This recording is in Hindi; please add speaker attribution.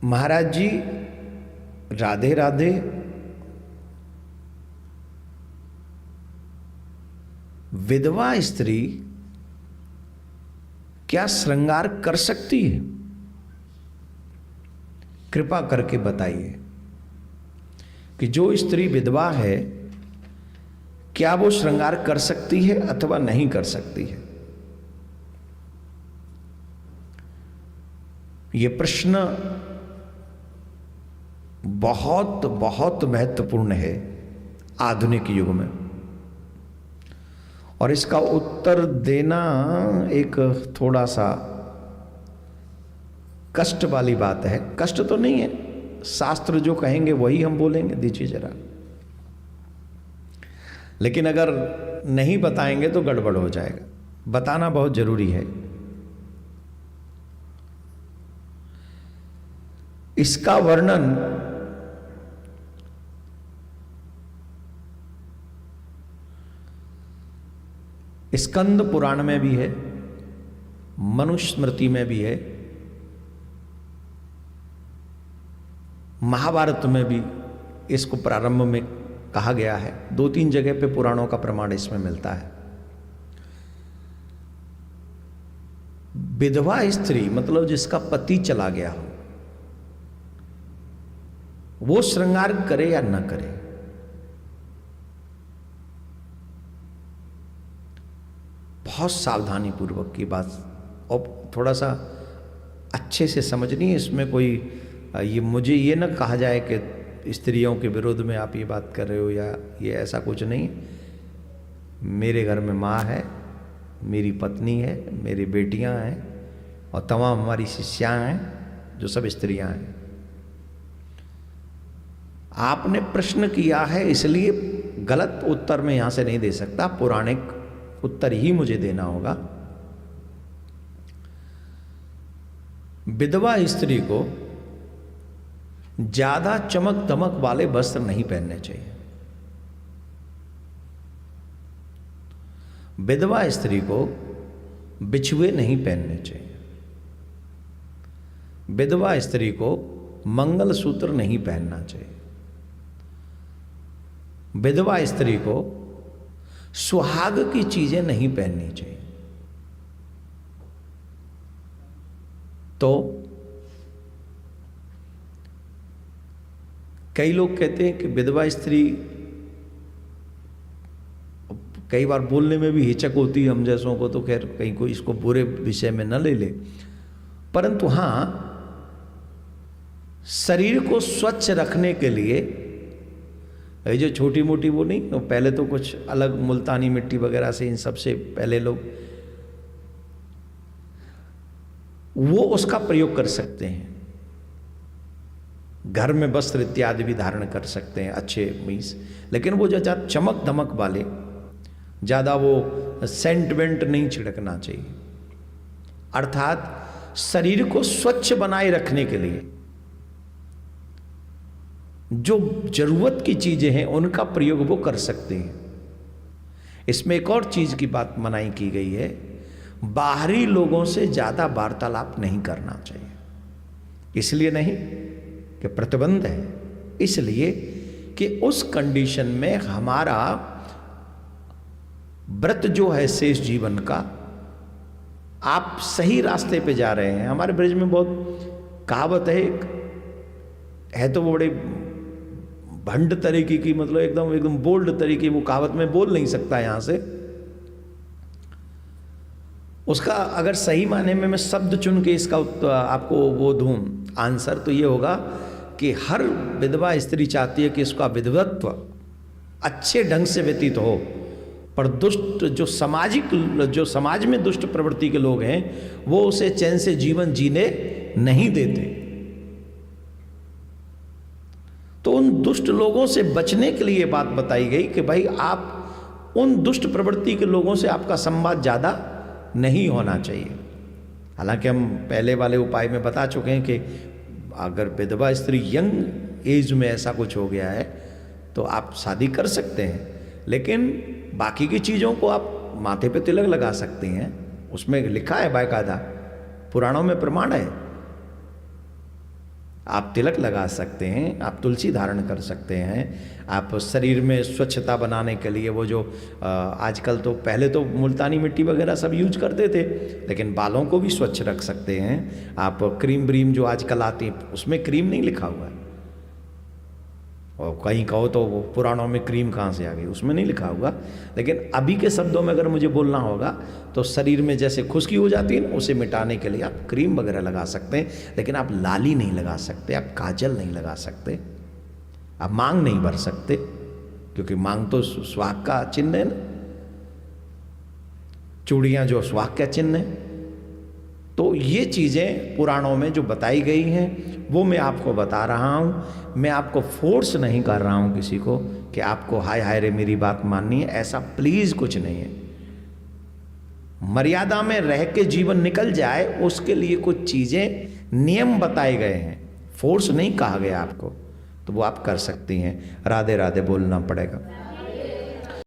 Speaker 1: महाराज जी राधे राधे। विधवा स्त्री क्या श्रृंगार कर सकती है? कृपा करके बताइए कि जो स्त्री विधवा है क्या वो श्रृंगार कर सकती है अथवा नहीं कर सकती है। ये प्रश्न बहुत बहुत महत्वपूर्ण है आधुनिक युग में, और इसका उत्तर देना एक थोड़ा सा कष्ट वाली बात है। कष्ट तो नहीं है, शास्त्र जो कहेंगे वही हम बोलेंगे, दीजिए जरा। लेकिन अगर नहीं बताएंगे तो गड़बड़ हो जाएगा, बताना बहुत जरूरी है। इसका वर्णन स्कंद पुराण में भी है, मनुस्मृति में भी है, महाभारत में भी इसको प्रारंभ में कहा गया है। 2-3 जगह पे पुराणों का प्रमाण इसमें मिलता है। विधवा स्त्री मतलब जिसका पति चला गया हो, वो श्रृंगार करे या न करे, बहुत सावधानी पूर्वक की बात, और थोड़ा सा अच्छे से समझनी है। इसमें कोई ये मुझे ये ना कहा जाए कि स्त्रियों के विरोध में आप ये बात कर रहे हो, या ये ऐसा कुछ नहीं। मेरे घर में माँ है, मेरी पत्नी है, मेरी बेटियां हैं और तमाम हमारी शिष्यां हैं जो सब स्त्रियां हैं। आपने प्रश्न किया है इसलिए गलत उत्तर मैं यहां से नहीं दे सकता, पौराणिक उत्तर ही मुझे देना होगा। विधवा स्त्री को ज्यादा चमक दमक वाले वस्त्र नहीं पहनने चाहिए। विधवा स्त्री को बिछुए नहीं पहनने चाहिए। विधवा स्त्री को मंगलसूत्र नहीं पहनना चाहिए। विधवा स्त्री को सुहाग की चीजें नहीं पहननी चाहिए। तो कई लोग कहते हैं कि विधवा स्त्री, कई बार बोलने में भी हिचक होती है हम जैसों को, तो खैर कहीं कोई इसको बुरे विषय में न ले ले, परंतु हां, शरीर को स्वच्छ रखने के लिए ये जो छोटी मोटी वो नहीं, तो पहले तो कुछ अलग मुल्तानी मिट्टी वगैरह से इन सबसे पहले लोग वो उसका प्रयोग कर सकते हैं। घर में वस्त्र इत्यादि भी धारण कर सकते हैं अच्छे मीस, लेकिन वो जो ज्यादा चमक धमक वाले, ज्यादा वो सेंट वेंट नहीं छिड़कना चाहिए। अर्थात शरीर को स्वच्छ बनाए रखने के लिए जो जरूरत की चीजें हैं उनका प्रयोग वो कर सकते हैं। इसमें एक और चीज की बात मनाही की गई है, बाहरी लोगों से ज्यादा वार्तालाप नहीं करना चाहिए। इसलिए नहीं कि प्रतिबंध है, इसलिए कि उस कंडीशन में हमारा व्रत जो है शेष जीवन का, आप सही रास्ते पे जा रहे हैं। हमारे ब्रज में बहुत कहावत है तो वो बड़े भंड तरीके की, मतलब एकदम बोल्ड तरीके, वो कहावत में बोल नहीं सकता यहां से। उसका अगर सही माने में मैं शब्द चुन के इसका आपको वो दूं आंसर, तो ये होगा कि हर विधवा स्त्री चाहती है कि इसका विधवत्व अच्छे ढंग से व्यतीत हो, पर दुष्ट जो समाज में दुष्ट प्रवृत्ति के लोग हैं वो उसे चैन से जीवन जीने नहीं देते। तो उन दुष्ट लोगों से बचने के लिए बात बताई गई कि भाई आप उन दुष्ट प्रवृत्ति के लोगों से आपका संवाद ज्यादा नहीं होना चाहिए। हालांकि हम पहले वाले उपाय में बता चुके हैं कि अगर विधवा स्त्री यंग एज में ऐसा कुछ हो गया है तो आप शादी कर सकते हैं, लेकिन बाकी की चीजों को आप माथे पे तिलक लगा सकते हैं, उसमें लिखा है बाकायदा, पुराणों में प्रमाण है। आप तिलक लगा सकते हैं, आप तुलसी धारण कर सकते हैं, आप शरीर में स्वच्छता बनाने के लिए वो जो आजकल तो, पहले तो मुल्तानी मिट्टी वगैरह सब यूज करते थे, लेकिन बालों को भी स्वच्छ रख सकते हैं आप। क्रीम ब्रीम जो आजकल आती है उसमें क्रीम नहीं लिखा हुआ है, और कहीं कहो तो वो पुराणों में क्रीम कहाँ से आ गई, उसमें नहीं लिखा होगा। लेकिन अभी के शब्दों में अगर मुझे बोलना होगा तो शरीर में जैसे खुश्की हो जाती है ना, उसे मिटाने के लिए आप क्रीम वगैरह लगा सकते हैं, लेकिन आप लाली नहीं लगा सकते, आप काजल नहीं लगा सकते, आप मांग नहीं भर सकते, क्योंकि मांग तो सुहाग का चिन्ह है ना, चूड़ियाँ जो सुहाग का चिन्ह है। तो ये चीज़ें पुराणों में जो बताई गई हैं वो मैं आपको बता रहा हूँ। मैं आपको फोर्स नहीं कर रहा हूँ किसी को कि आपको हाय हाय रे मेरी बात माननी है, ऐसा प्लीज़ कुछ नहीं है। मर्यादा में रह के जीवन निकल जाए उसके लिए कुछ चीज़ें, नियम बताए गए हैं, फोर्स नहीं कहा गया आपको, तो वो आप कर सकती हैं। राधे राधे बोलना पड़ेगा।